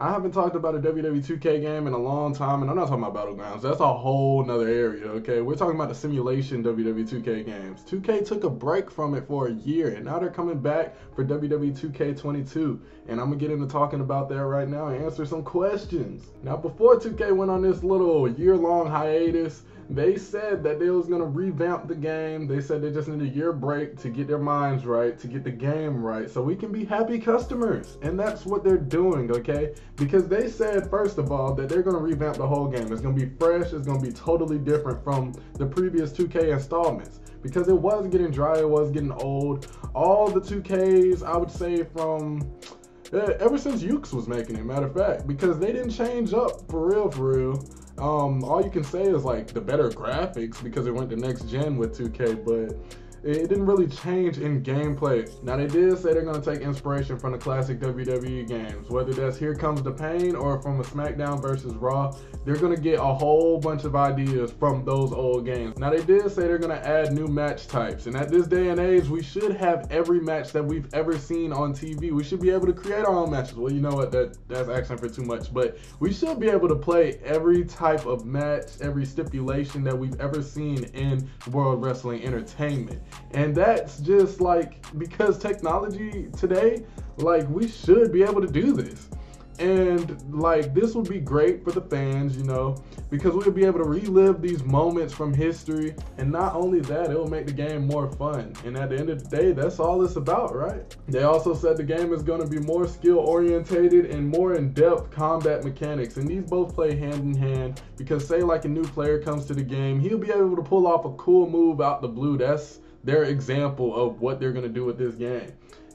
I haven't talked about a WWE 2K game in a long time, and I'm not talking about Battlegrounds. That's a whole nother area, okay? We're talking about the simulation WWE 2K games. 2K took a break from it for a year, and now they're coming back for WWE 2K22. And I'm going to get into talking about that right now and answer some questions. Now, before 2K went on this little year-long hiatus, they said that they was going to revamp the game. They said they just need a year break to get their minds right, to get the game right, so we can be happy customers. And that's what they're doing, okay? Because they said, first of all, that they're going to revamp the whole game. It's going to be fresh. It's going to be totally different from the previous 2K installments. Because it was getting dry. It was getting old. All the 2Ks, I would say from... ever since Ukes was making it, matter of fact, because they didn't change up for real. All you can say is like the better graphics because it went to next gen with 2K, but it didn't really change in gameplay. Now they did say they're going to take inspiration from the classic WWE games, whether that's Here Comes the Pain or from a SmackDown versus Raw. They're going to get a whole bunch of ideas from those old games. Now they did say they're going to add new match types, and at this day and age we should have every match that we've ever seen on TV. We should be able to create our own matches. Well, you know what, that's asking for too much, but we should be able to play every type of match, every stipulation that we've ever seen in World Wrestling Entertainment. And that's just like, because technology today, like, we should be able to do this. And like, this would be great for the fans, you know, because we'll be able to relive these moments from history. And not only that, it will make the game more fun. And at the end of the day, that's all it's about, right? They also said the game is going to be more skill orientated and more in-depth combat mechanics. And these both play hand in hand, because say like a new player comes to the game, he'll be able to pull off a cool move out the blue. That's their example of what they're going to do with this game.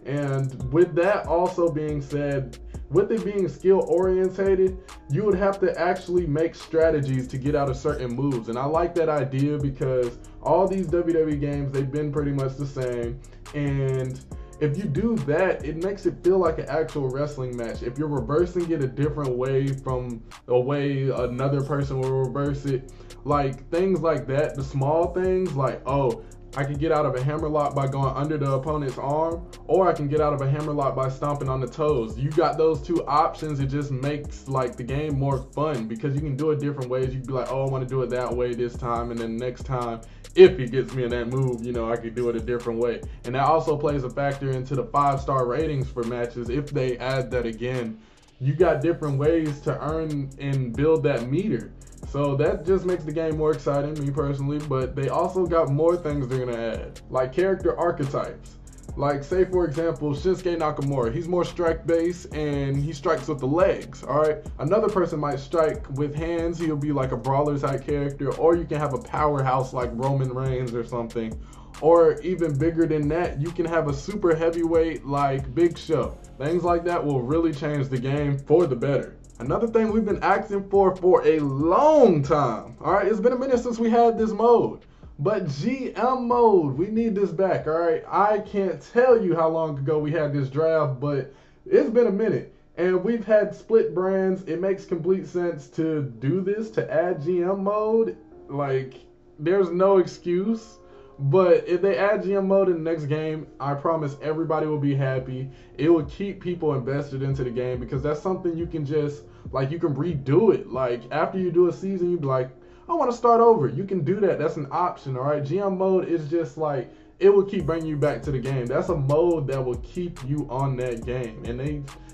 And with that also being said, with it being skill orientated, you would have to actually make strategies to get out of certain moves. And I like that idea because all these WWE games, they've been pretty much the same. And if you do that, it makes it feel like an actual wrestling match. If you're reversing it a different way from the way another person will reverse it, like things like that, the small things like, oh, I can get out of a hammerlock by going under the opponent's arm, or I can get out of a hammerlock by stomping on the toes. You got those two options. It just makes like the game more fun because you can do it different ways. You can be like, oh, I want to do it that way this time, and then next time, if he gets me in that move, you know, I could do it a different way. And that also plays a factor into the 5-star ratings for matches. If they add that again, you got different ways to earn and build that meter. So that just makes the game more exciting, me personally, but they also got more things they're gonna add, like character archetypes. Like say for example, Shinsuke Nakamura, he's more strike based and he strikes with the legs, alright? Another person might strike with hands, he'll be like a brawler type character, or you can have a powerhouse like Roman Reigns or something. Or even bigger than that, you can have a super heavyweight like Big Show. Things like that will really change the game for the better. Another thing we've been asking for a long time, all right? It's been a minute since we had this mode, but GM mode, we need this back, all right? I can't tell you how long ago we had this draft, but it's been a minute, and we've had split brands. It makes complete sense to do this, to add GM mode. Like, there's no excuse. But if they add GM mode in the next game, I promise everybody will be happy. It will keep people invested into the game because that's something you can just, like, you can redo it. Like, after you do a season, you'd be like, I want to start over. You can do that. That's an option, all right? GM mode is just like, it will keep bringing you back to the game. That's a mode that will keep you on that game. And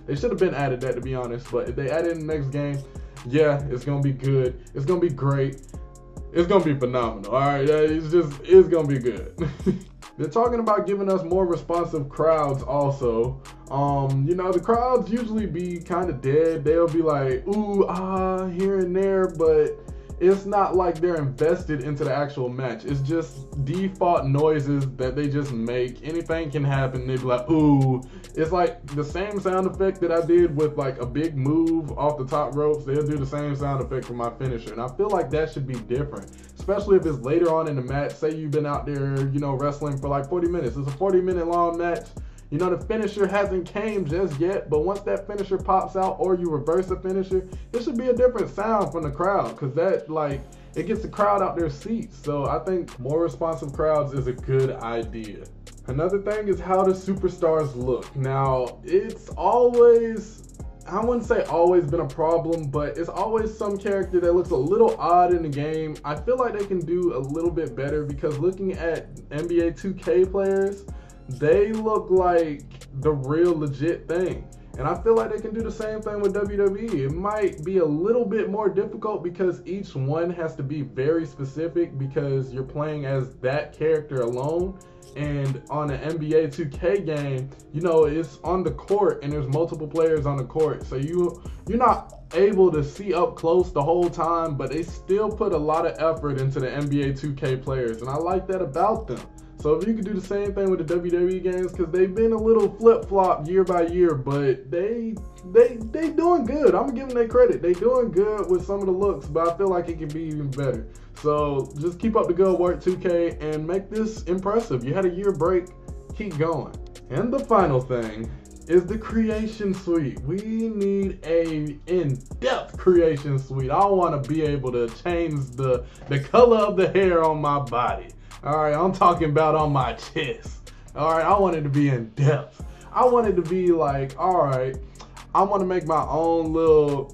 they should have been added that, to be honest. But if they add it in the next game, yeah, it's going to be good. It's going to be great. It's going to be phenomenal, all right? It's going to be good. They're talking about giving us more responsive crowds also. You know, the crowds usually be kind of dead. They'll be like, ooh, ah, here and there, but it's not like they're invested into the actual match. It's just default noises that they just make. Anything can happen. They be like, ooh. It's like the same sound effect that I did with like a big move off the top ropes. They'll do the same sound effect for my finisher. And I feel like that should be different, especially if it's later on in the match. Say you've been out there, you know, wrestling for like 40 minutes. It's a 40-minute long match. You know, the finisher hasn't came just yet, but once that finisher pops out or you reverse the finisher, it should be a different sound from the crowd, because that, like, it gets the crowd out their seats. So I think more responsive crowds is a good idea. Another thing is how the superstars look. Now, it's always I wouldn't say always been a problem, but it's always some character that looks a little odd in the game. I feel like they can do a little bit better, because looking at NBA 2K players, they look like the real legit thing. And I feel like they can do the same thing with WWE. It might be a little bit more difficult because each one has to be very specific, because you're playing as that character alone. And on an NBA 2K game, you know, it's on the court and there's multiple players on the court. So you're not able to see up close the whole time, but they still put a lot of effort into the NBA 2K players. And I like that about them. So if you could do the same thing with the WWE games, because they've been a little flip-flop year by year, but they doing good. I'm giving them credit. They doing good with some of the looks, but I feel like it can be even better. So just keep up the good work, 2K, and make this impressive. You had a year break, keep going. And the final thing is the creation suite. We need a in-depth creation suite. I want to be able to change the color of the hair on my body. All right, I'm talking about on my chest. All right, I want it to be in depth. I want it to be like, all right, I want to make my own little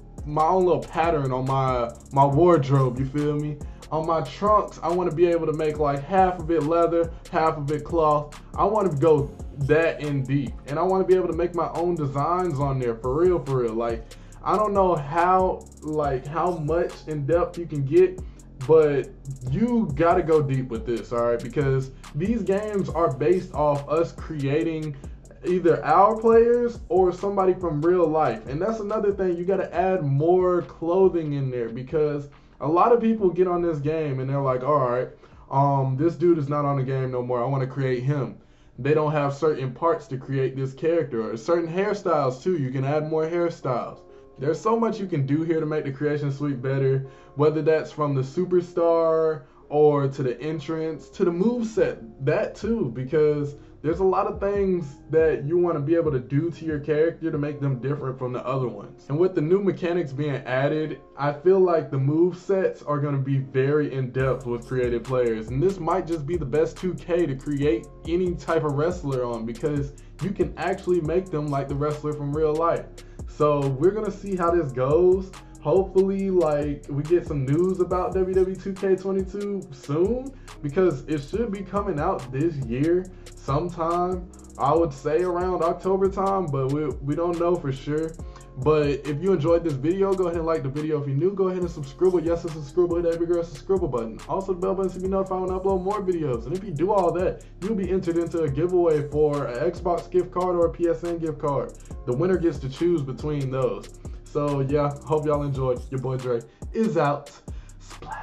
pattern on my wardrobe. You feel me? On my trunks, I want to be able to make like half of it leather, half of it cloth. I want to go that in deep, and I want to be able to make my own designs on there for real. Like, I don't know how much in depth you can get, but you gotta go deep with this, all right? Because these games are based off us creating either our players or somebody from real life. And that's another thing, you gotta add more clothing in there, because a lot of people get on this game and they're like, all right, this dude is not on the game no more, I want to create him. They don't have certain parts to create this character, or certain hairstyles too. You can add more hairstyles. There's so much you can do here to make the creation suite better, whether that's from the superstar or to the entrance, to the moveset, that too, because there's a lot of things that you want to be able to do to your character to make them different from the other ones. And with the new mechanics being added, I feel like the movesets are going to be very in-depth with creative players. And this might just be the best 2K to create any type of wrestler on, because you can actually make them like the wrestler from real life. So we're gonna see how this goes. Hopefully, like, we get some news about WWE 2K22 soon, because it should be coming out this year sometime. I would say around October time, but we don't know for sure. But if you enjoyed this video, go ahead and like the video. If you're new, go ahead and subscribe. Yes, it's subscribe. Hit that big girl subscribe button. Also the bell button to be notified when I upload more videos. And if you do all that, you'll be entered into a giveaway for an Xbox gift card or a PSN gift card. The winner gets to choose between those. So yeah, hope y'all enjoyed. Your boy Dre is out. Splash.